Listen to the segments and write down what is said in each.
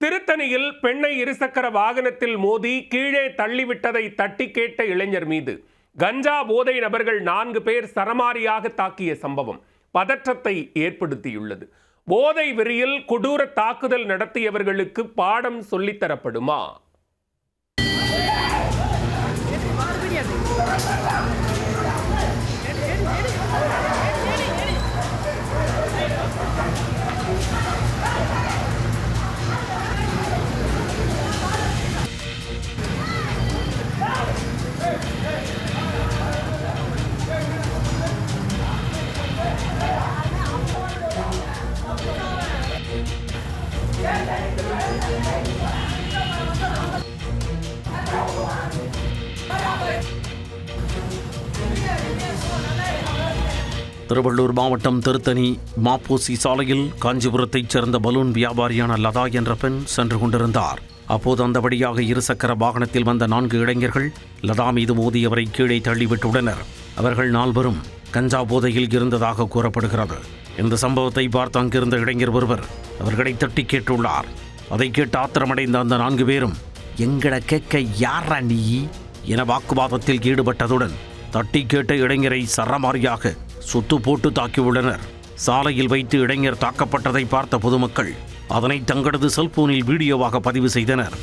திருத்தணியில் பெண்ணை இருசக்கர வாகனத்தில் மோதி கீழே தள்ளிவிட்டதை தட்டி கேட்ட இளைஞர் மீது கஞ்சா போதை நபர்கள் 4 பேர் சரமாரியாக தாக்கிய சம்பவம் பதற்றத்தை ஏற்படுத்தியுள்ளது. போதை வெறியில் கொடூர தாக்குதல் நடத்தியவர்களுக்கு பாடம் சொல்லித்தரப்படுமா? திருவள்ளூர் மாவட்டம் திருத்தணி மாப்போசி சாலையில் காஞ்சிபுரத்தைச் சேர்ந்த பலூன் வியாபாரியான லதா என்ற பெண் சென்று கொண்டிருந்தார். அப்போது அந்த வழியாக இருசக்கர வாகனத்தில் வந்த 4 இளைஞர்கள் லதா மீது மோதி அவரை கீழே தள்ளிவிட்டுள்ளனர். அவர்கள் 4 கஞ்சா போதையில் இருந்ததாக கூறப்படுகிறது. இந்த சம்பவத்தை பார்த்து அங்கிருந்த இளைஞர் ஒருவர் அவர்களை தட்டி கேட்டுள்ளார். அதை கேட்டு ஆத்திரமடைந்த அந்த 4 பேரும் எங்களை கேட்க யாரா நீ என வாக்குவாதத்தில் ஈடுபட்டதுடன் தட்டி கேட்ட இளைஞரை சரமாரியாக சுட்டு போட்டு தாக்கியுள்ளனர். சாலையில் வைத்து இளைஞர் தாக்கப்பட்டதை பார்த்த பொதுமக்கள் அதனை தங்களது செல்போனில் வீடியோவாக பதிவு செய்தனர்.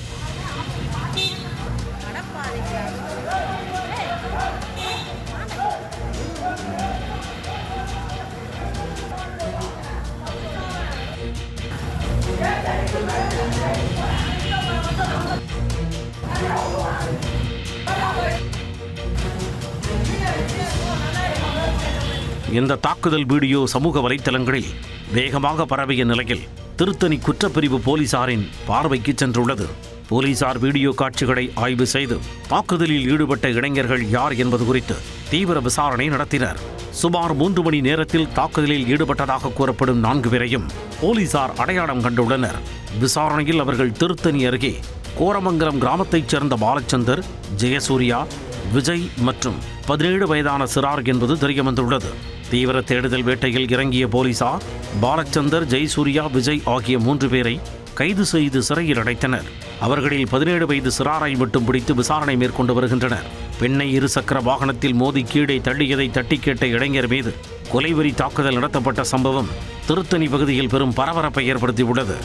இந்த தாக்குதல் வீடியோ சமூக வலைத்தளங்களில் வேகமாக பரவிய நிலையில் திருத்தணி குற்றப்பிரிவு போலீசாரின் பார்வைக்கு சென்றுள்ளது. போலீசார் வீடியோ காட்சிகளை ஆய்வு செய்து தாக்குதலில் ஈடுபட்ட இளைஞர்கள் யார் என்பது குறித்து தீவிர விசாரணை நடத்தினர். சுமார் 3 மணி நேரத்தில் தாக்குதலில் ஈடுபட்டதாக கூறப்படும் 4 பேரையும் போலீசார் அடையாளம் கண்டுள்ளனர். விசாரணையில் அவர்கள் திருத்தணி அருகே கோரமங்கலம் கிராமத்தைச் சேர்ந்த பாலச்சந்தர், ஜெயசூர்யா, விஜய் மற்றும் 17 வயதான சிறார் என்பது தெரியவந்துள்ளது. தீவிர தேடுதல் வேட்டையில் இறங்கிய போலீசார் பாலச்சந்தர், ஜெயசூர்யா, விஜய் ஆகிய 3 பேரை கைது செய்து சிறையில் அடைத்தனர். அவர்களில் 17 வயது சிறாரை மட்டும் பிடித்து விசாரணை மேற்கொண்டு வருகின்றனர். பெண்ணை இருசக்கர வாகனத்தில் மோதி கீழே தள்ளியதை தட்டி கேட்ட இளைஞர் மீது கொலைவெறி தாக்குதல் நடத்தப்பட்ட சம்பவம் திருத்தணி பகுதியில் பெரும் பரபரப்பை ஏற்படுத்தியுள்ளது.